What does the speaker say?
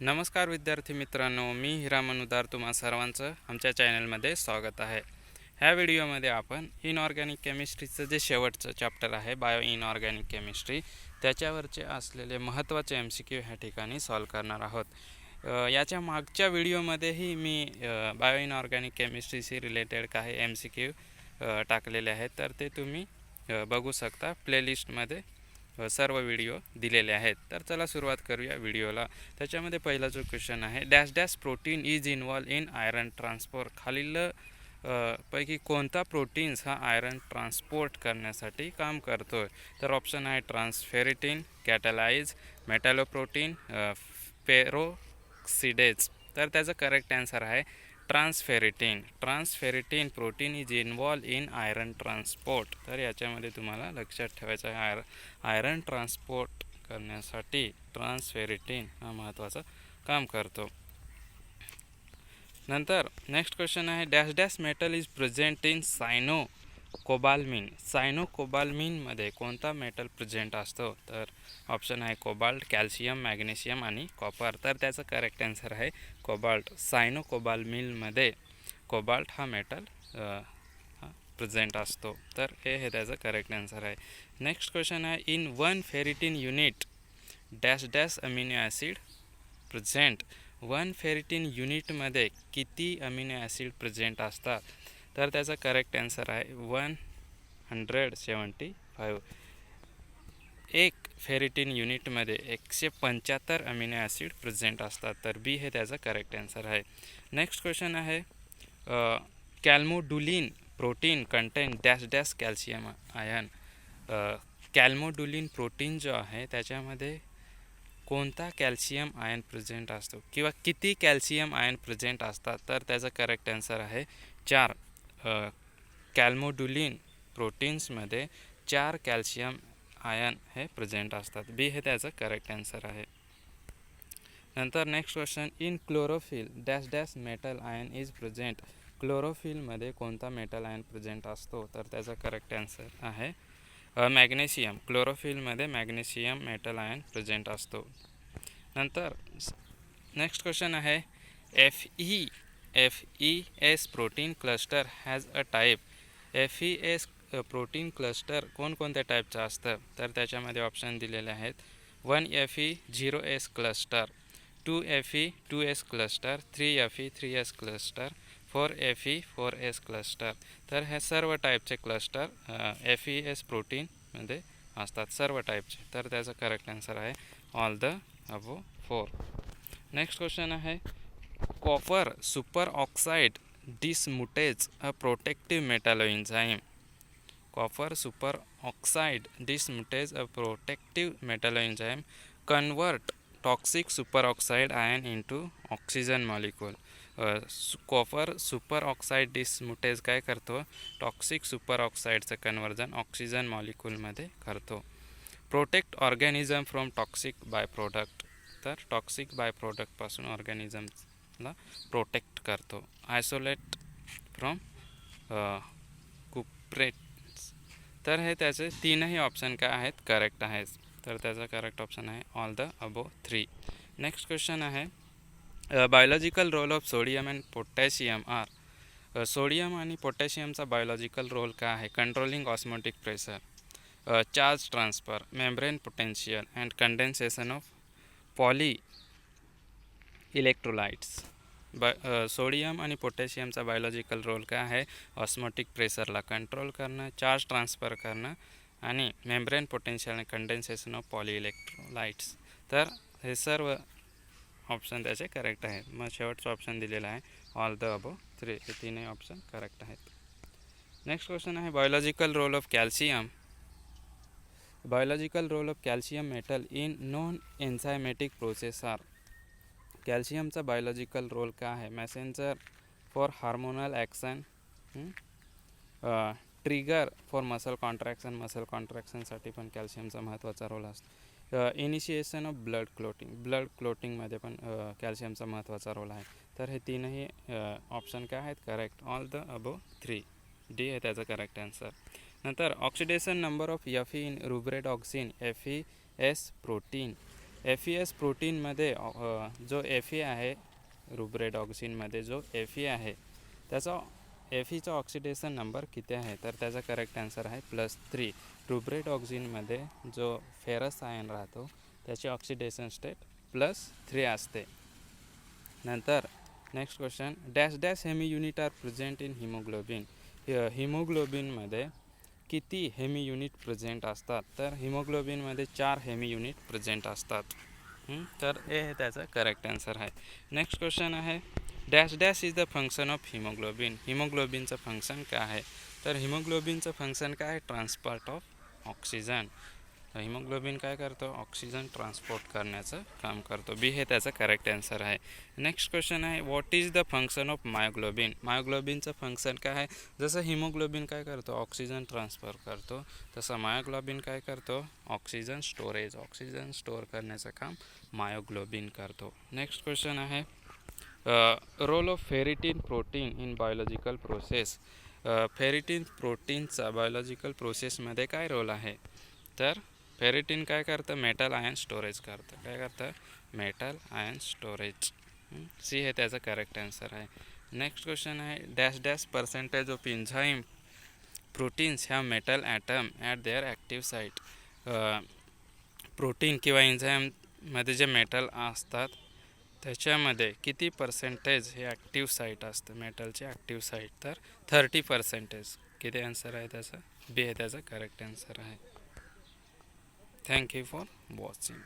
नमस्कार विद्यार्थी मित्रांनो, मी हिरामन उदार तुम्हा सर्वांचं आमच्या चॅनलमध्ये स्वागत आहे. ह्या व्हिडिओमध्ये आपण इनऑर्गॅनिक केमिस्ट्रीचं जे शेवटचं चॅप्टर आहे बायो इनऑर्गॅनिक केमिस्ट्री त्याच्यावरचे असलेले महत्त्वाचे MCQ ह्या ठिकाणी सॉल्व करणार आहोत. याच्या मागच्या व्हिडिओमध्येही मी बायो इनऑर्गॅनिक केमिस्ट्रीशी रिलेटेड काही MCQ टाकलेले आहेत, तर ते तुम्ही बघू शकता. प्लेलिस्टमध्ये सर्व व्हिडिओ दिलेले आहेत. तर चला सुरुवात करूया व्हिडिओला. त्याच्यामध्ये पहिला जो क्वेश्चन आहे, dash dash protein is involve in iron transport. खालील पैकी कोणता प्रोटीन्स हा आयरन ट्रान्सपोर्ट करण्यासाठी काम करतोय? तर ऑप्शन आहे ट्रान्सफेरिटिन, कॅटलाइज, मेटॅलोप्रोटीन, पेरोक्सिडेज. तर त्याचं करेक्ट आन्सर आहे transferrin. Transferrin protein is involve in iron transport. तर याच्यामध्ये तुम्हाला लक्षात ठेवायचं आहे, आयरन ट्रान्सपोर्ट करण्यासाठी ट्रान्सफेरिटिन हा महत्त्वाचं काम करतो. नंतर नेक्स्ट क्वेश्चन आहे, dash dash metal is present in cyanocobalamin. सायनोकोबाल्मिनमध्ये कोणता मेटल प्रेझेंट असतो? तर ऑप्शन आहे कोबाल्ट, कॅल्शियम, मॅग्नेशियम आणि कॉपर. तर त्याचं करेक्ट आन्सर आहे कोबाल्ट. सायनोकोबाल्मिनमध्ये कोबाल्ट हा मेटल प्रेझेंट असतो. तर हे त्याचं करेक्ट आन्सर आहे. नेक्स्ट क्वेश्चन आहे, in 1 ferritin unit dash dash amino acid present. 1 ferritin युनिटमध्ये किती अमिनो ॲसिड प्रेझेंट असतात? तर त्याचा करेक्ट आन्सर आहे 175. एक फेरिटिन युनिटमध्ये 175 अमिनो ॲसिड प्रेझेंट असतात. तर बी हे त्याचं करेक्ट आन्सर आहे. नेक्स्ट क्वेश्चन आहे, calmodulin protein contain dash dash calcium ion. Calmodulin protein जो आहे त्याच्यामध्ये कोणता कॅल्शियम आयन प्रेझेंट असतो किंवा किती कॅल्शियम आयन प्रेझेंट असतात? तर त्याचं करेक्ट आन्सर आहे 4. कॅल्मोडुलिन प्रोटीन्समध्ये 4 कॅल्शियम आयन हे प्रेझेंट असतात. बी हे त्याचं करेक्ट आन्सर आहे. नंतर next question, in chlorophyll dash dash metal ion is present. क्लोरोफिलमध्ये कोणता मेटल आयन प्रेझेंट असतो? तर त्याचा करेक्ट आन्सर आहे मॅग्नेशियम. क्लोरोफिलमध्ये मॅग्नेशियम मेटल आयन प्रेझेंट असतो. नंतर नेक्स्ट क्वेश्चन आहे, FES protein cluster has a type. FES protein cluster कोणकोणत्या टाईपचं असतं? तर त्याच्यामध्ये ऑप्शन दिलेले आहेत 1FE 0S cluster, 2FE 2S cluster, 3FE 3S cluster, 4FE 4S cluster. तर हे सर्व टाईपचे क्लस्टर FES प्रोटीनमध्ये असतात, सर्व टाईपचे. तर त्याचं करेक्ट आन्सर आहे all the above 4. Next question आहे, copper super oxide dismutase a protective metalloenzyme. Copper super oxide dismutase a protective metalloenzyme convert toxic super oxide ion into oxygen molecule. Copper super oxide dismutase काय करतो? Toxic super ऑक्साईडचं conversion oxygen मॉलिक्यूलमध्ये करतो. Protect organism from toxic by product. तर toxic by प्रोडक्टपासून ऑर्गॅनिझमला protect करतो. Isolate from cuprates. तर हे त्याचे तीनही ऑप्शन काय आहेत? करेक्ट आहेत. तर त्याचा करेक्ट ऑप्शन आहे all the above 3. Next question आहे, biological role of sodium and potassium are. Sodium आणि पोटॅशियमचा बायोलॉजिकल रोल काय आहे? Controlling osmotic pressure, charge transfer, membrane potential and condensation of poly electrolytes. Sodium आणि पोटॅशियमचा बायोलॉजिकल रोल काय आहे? ऑस्मोटिक प्रेशरला कंट्रोल करणं, चार्ज ट्रान्सफर करणं आणि मेम्ब्रेन पोटेन्शियल आणि कंडेन्सेशन ऑफ पॉली इलेक्ट्रोलाइट्स. तर हे सर्व ऑप्शन त्याचे करेक्ट आहेत. मग शेवटचा ऑप्शन दिलेला आहे ऑल द अबो 3. हे तीनही ऑप्शन करेक्ट आहेत. नेक्स्ट क्वेश्चन आहे, biological role of calcium. Biological role of calcium metal in non enzymatic process are. कॅल्शियमचा बायोलॉजिकल रोल काय आहे? Messenger for hormonal action, trigger for muscle कॉन्ट्रॅक्शनसाठी पण कॅल्शियमचा महत्त्वाचा रोल असतो. इनिशिएशन ऑफ ब्लड क्लोटिंगमध्ये पण कॅल्शियमचा महत्त्वाचा रोल आहे. तर हे तीनही ऑप्शन काय आहेत? Correct all the above 3. D आहे त्याचं करेक्ट आन्सर. नंतर oxidation number of Fe in rubredoxin FES protein FES प्रोटीनमध्ये जो FE आहे रुब्रेडॉक्सिनमध्ये जो FE आहे त्याचा FEचा ऑक्सिडेशन नंबर किती आहे, तर त्याचा करेक्ट आन्सर आहे +3. रुब्रेडॉक्सिनमध्ये जो फेरस आयन राहतो त्याची ऑक्सिडेशन स्टेट +3 असते. नंतर next question, dash dash haem unit are present in haemoglobin. हिमोग्लोबिनमध्ये किती हेमी युनिट प्रेझेंट असतात, तर हिमोग्लोबिनमध्ये 4 हेमी युनिट प्रेझेंट असतात. तर हे त्याचं करेक्ट आन्सर आहे. नेक्स्ट क्वेश्चन आहे, dash dash is the function of haemoglobin. हिमोग्लोबिनचं फंक्शन काय आहे, तर हिमोग्लोबिनचं फंक्शन काय आहे, ट्रान्सपोर्ट ऑफ ऑक्सिजन. हिमोग्लोबिन काय करतो, ऑक्सिजन ट्रान्सपोर्ट करण्याचं काम करतो. बी हे त्याचं करेक्ट आन्सर आहे. नेक्स्ट क्वेश्चन आहे, what is the function of myoglobin. मायोग्लोबिनचं फंक्शन काय आहे, जसं हिमोग्लोबिन काय करतो, ऑक्सिजन ट्रान्सफर करतो, तसं मायोग्लोबिन काय करतो, ऑक्सिजन स्टोअर करण्याचं काम मायोग्लोबिन करतो. नेक्स्ट क्वेश्चन आहे, role of ferritin protein in biological process. Ferritin प्रोटीनचा बायोलॉजिकल प्रोसेसमध्ये काय रोल आहे, तर फेरिटीन काय करतं, मेटल आयन स्टोरेज करतं. काय करतं, मेटल आयन स्टोरेज. सी हे त्याचं करेक्ट आन्सर आहे. नेक्स्ट क्वेश्चन आहे, dash dash percentage of enzyme proteins ह्या metal atom at their active site. Protein किंवा एन्झाईममध्ये जे मेटल असतात त्याच्यामध्ये किती पर्सेंटेज हे ॲक्टिव्ह साईट असतं, मेटलचे ॲक्टिव्ह साईट, तर 30%. किती आन्सर आहे त्याचं, बी हे त्याचं करेक्ट आन्सर आहे. Thank you for watching.